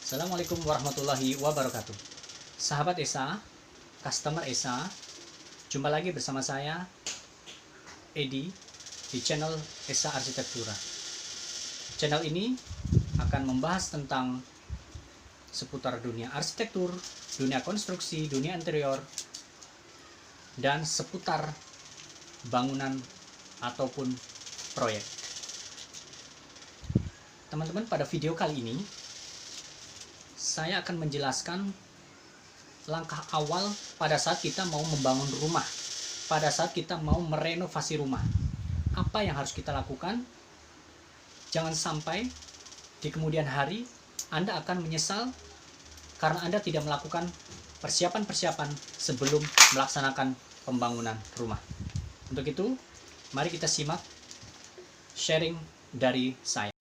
Assalamualaikum warahmatullahi wabarakatuh. Sahabat ESA, customer ESA, jumpa lagi bersama saya, Edi, di channel ESA Arsitektura. Channel ini akan membahas tentang seputar dunia arsitektur, dunia konstruksi, dunia interior, dan seputar bangunan ataupun proyek. Teman-teman, pada video kali ini saya akan menjelaskan langkah awal pada saat kita mau membangun rumah, pada saat kita mau merenovasi rumah. Apa yang harus kita lakukan? Jangan sampai di kemudian hari Anda akan menyesal karena Anda tidak melakukan persiapan-persiapan sebelum melaksanakan pembangunan rumah. Untuk itu, mari kita simak sharing dari saya.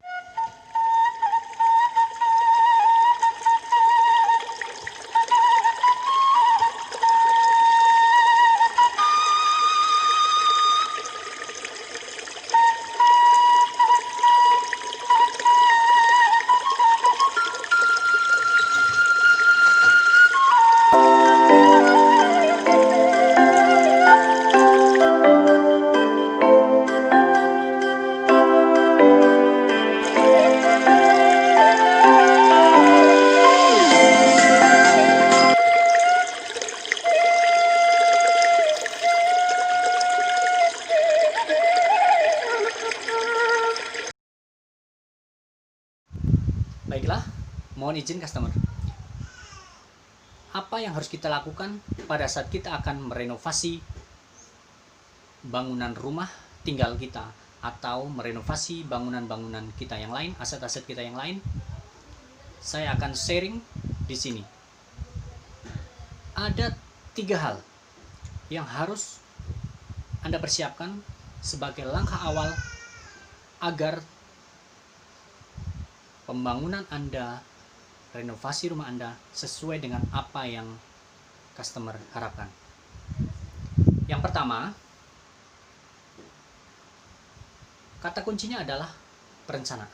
Baiklah, mohon izin customer. Apa yang harus kita lakukan pada saat kita akan merenovasi bangunan rumah tinggal kita atau merenovasi bangunan-bangunan kita yang lain, aset-aset kita yang lain? Saya akan sharing di sini. Ada 3 hal yang harus Anda persiapkan sebagai langkah awal agar pembangunan Anda, renovasi rumah Anda sesuai dengan apa yang customer harapkan. Yang pertama, kata kuncinya adalah perencanaan.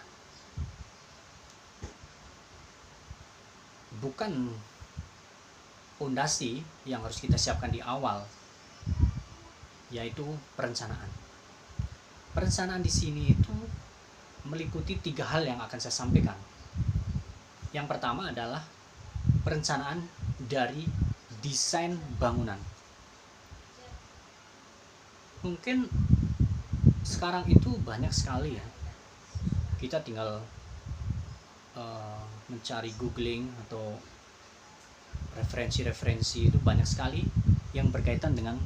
Bukan fondasi yang harus kita siapkan di awal, yaitu perencanaan. Perencanaan di sini itu meliputi 3 hal yang akan saya sampaikan. Yang pertama adalah perencanaan dari desain bangunan. Mungkin sekarang itu banyak sekali ya, kita tinggal mencari googling atau referensi-referensi, itu banyak sekali yang berkaitan dengan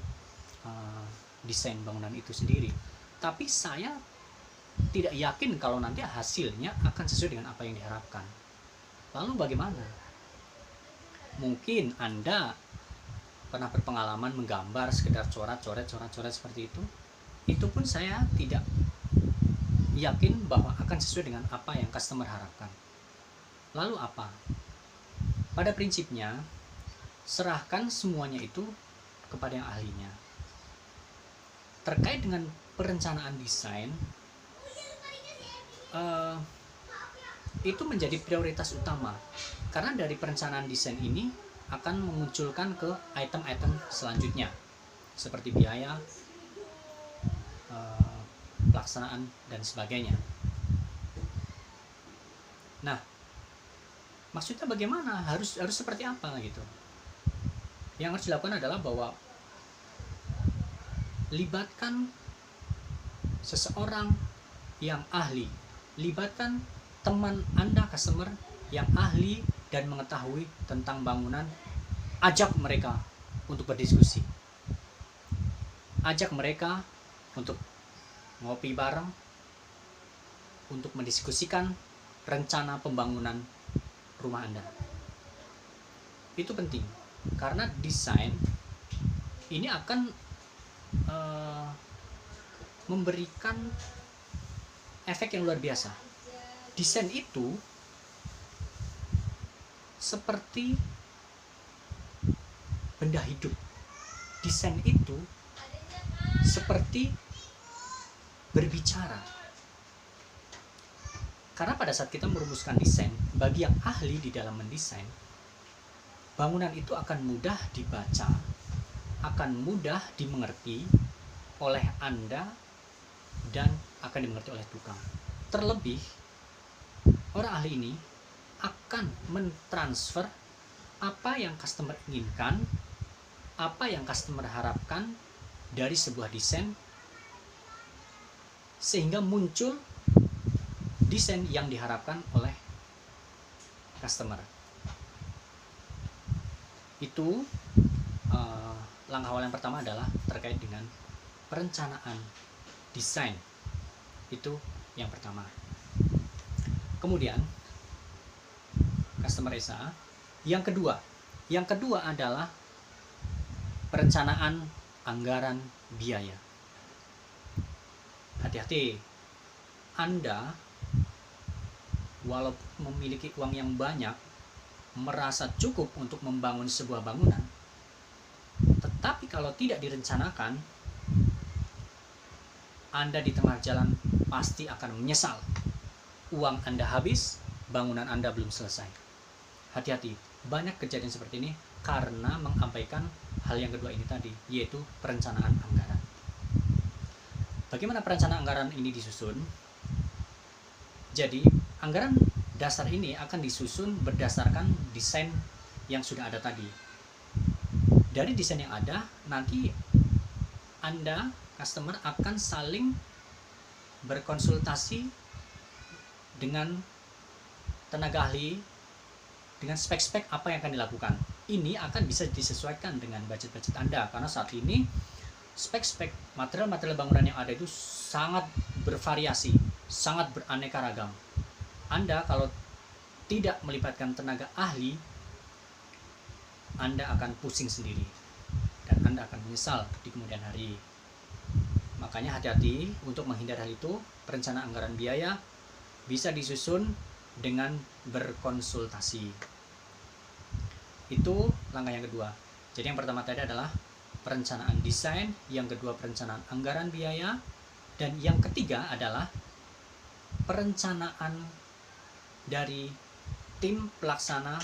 desain bangunan itu sendiri. Tapi saya tidak yakin kalau nanti hasilnya akan sesuai dengan apa yang diharapkan. Lalu bagaimana? Mungkin Anda pernah berpengalaman menggambar sekedar coret-coret seperti itu. Itu pun saya tidak yakin bahwa akan sesuai dengan apa yang customer harapkan. Lalu apa? Pada prinsipnya, serahkan semuanya itu kepada yang ahlinya. Terkait dengan perencanaan desain, itu menjadi prioritas utama karena dari perencanaan desain ini akan memunculkan ke item-item selanjutnya seperti biaya, pelaksanaan dan sebagainya. Nah, maksudnya bagaimana? Harus seperti apa gitu? Yang harus dilakukan adalah bahwa libatkan seseorang yang ahli. Libatkan teman Anda, customer yang ahli dan mengetahui tentang bangunan. Ajak mereka untuk berdiskusi. Ajak mereka untuk ngopi bareng, untuk mendiskusikan rencana pembangunan rumah Anda. Itu penting, karena desain ini akan memberikan efek yang luar biasa. Desain itu seperti benda hidup. Desain itu seperti berbicara. Karena pada saat kita merumuskan desain, bagi yang ahli di dalam mendesain, bangunan itu akan mudah dibaca, akan mudah dimengerti oleh Anda, dan akan dimengerti oleh tukang. Terlebih, orang ahli ini akan mentransfer apa yang customer inginkan, apa yang customer harapkan dari sebuah desain, sehingga muncul desain yang diharapkan oleh customer. Itu langkah awal yang pertama adalah terkait dengan perencanaan desain. Itu yang pertama. Kemudian customer Esa, yang kedua adalah perencanaan anggaran biaya. Hati-hati, Anda walaupun memiliki uang yang banyak, merasa cukup untuk membangun sebuah bangunan, tetapi kalau tidak direncanakan, Anda di tengah jalan pasti akan menyesal. Uang Anda habis, bangunan Anda belum selesai. Hati-hati, banyak kejadian seperti ini karena mengabaikan hal yang kedua ini tadi, yaitu perencanaan anggaran. Bagaimana perencanaan anggaran ini disusun? Jadi, anggaran dasar ini akan disusun berdasarkan desain yang sudah ada tadi. Dari desain yang ada, nanti Anda, customer, akan saling berkonsultasi dengan tenaga ahli, dengan spek-spek apa yang akan dilakukan. Ini akan bisa disesuaikan dengan budget-budget Anda, karena saat ini spek-spek material-material bangunan yang ada itu sangat bervariasi, sangat beraneka ragam. Anda kalau tidak melibatkan tenaga ahli, Anda akan pusing sendiri dan Anda akan menyesal di kemudian hari. Makanya hati-hati untuk menghindari hal itu. Perencanaan anggaran biaya bisa disusun dengan berkonsultasi. Itu langkah yang kedua. Jadi yang pertama tadi adalah perencanaan desain, yang kedua perencanaan anggaran biaya, dan yang ketiga adalah perencanaan dari tim pelaksana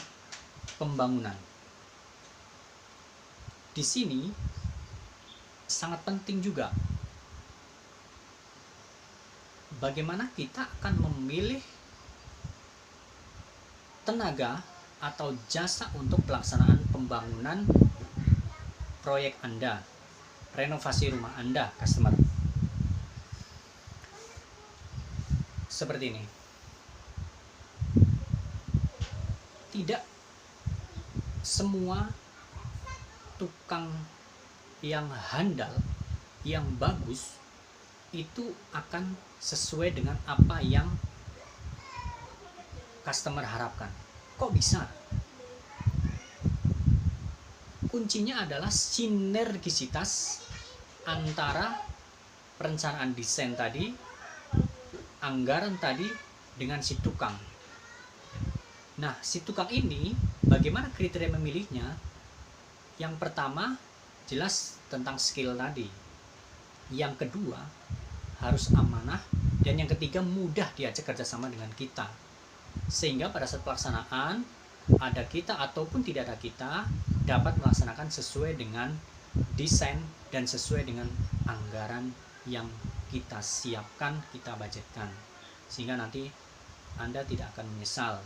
pembangunan. Di sini sangat penting juga bagaimana kita akan memilih tenaga atau jasa untuk pelaksanaan pembangunan proyek Anda, renovasi rumah Anda, customer. Seperti ini. Tidak semua tukang yang handal, yang bagus, itu akan sesuai dengan apa yang customer harapkan. Kok bisa? Kuncinya adalah sinergisitas antara perencanaan desain tadi, anggaran tadi, dengan si tukang. Nah, si tukang ini bagaimana kriteria memilihnya? Yang pertama, jelas tentang skill tadi. Yang kedua, harus amanah. Dan yang ketiga, mudah diajak kerjasama dengan kita. Sehingga pada saat pelaksanaan, ada kita ataupun tidak ada kita, dapat melaksanakan sesuai dengan desain dan sesuai dengan anggaran yang kita siapkan, kita budgetkan. Sehingga nanti Anda tidak akan menyesal.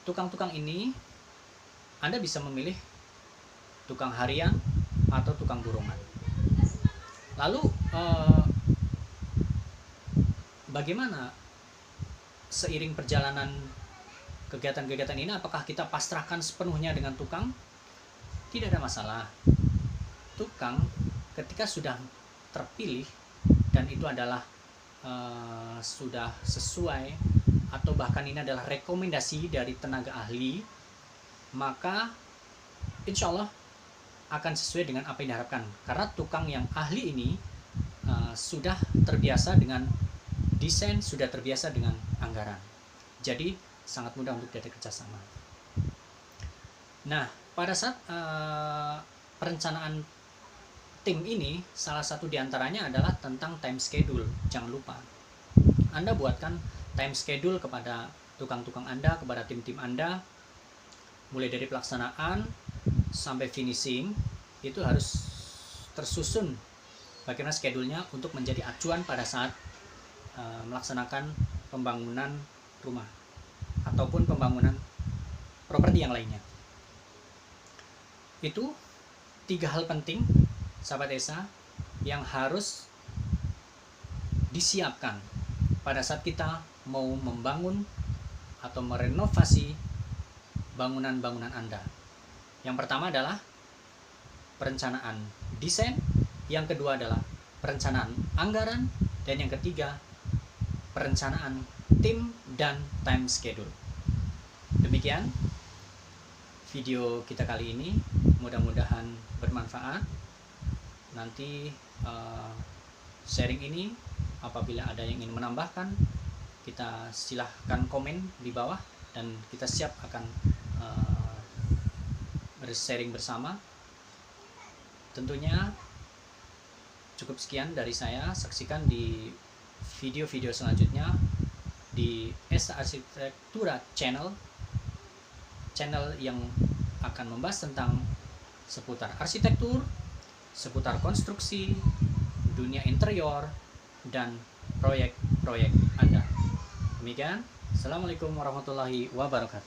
Tukang-tukang ini Anda bisa memilih tukang harian atau tukang borongan. Lalu bagaimana seiring perjalanan kegiatan-kegiatan ini, apakah kita pasrahkan sepenuhnya dengan tukang? Tidak ada masalah. Tukang ketika sudah terpilih dan itu adalah sudah sesuai, atau bahkan ini adalah rekomendasi dari tenaga ahli, maka insya Allah akan sesuai dengan apa yang diharapkan. Karena tukang yang ahli ini sudah terbiasa dengan desain, sudah terbiasa dengan anggaran. Jadi sangat mudah untuk diajak kerjasama. Nah, pada saat perencanaan tim ini, salah satu diantaranya adalah tentang time schedule. Jangan lupa, Anda buatkan time schedule kepada tukang-tukang Anda, kepada tim-tim Anda, mulai dari pelaksanaan sampai finishing, itu harus tersusun bagaimana schedule-nya untuk menjadi acuan pada saat melaksanakan pembangunan rumah ataupun pembangunan properti yang lainnya. Itu 3 hal penting, sahabat Esa, yang harus disiapkan pada saat kita mau membangun atau merenovasi bangunan-bangunan Anda. Yang pertama adalah perencanaan desain, yang kedua adalah perencanaan anggaran, dan yang ketiga perencanaan tim dan time schedule. Demikian video kita kali ini, mudah-mudahan bermanfaat. Nanti sharing ini apabila ada yang ingin menambahkan, kita silahkan komen di bawah dan kita siap akan bersharing bersama. Tentunya cukup sekian dari saya. Saksikan di video-video selanjutnya di Esa Arsitektura channel yang akan membahas tentang seputar arsitektur, seputar konstruksi, dunia interior, dan proyek-proyek Anda. Demikian, Assalamualaikum warahmatullahi wabarakatuh.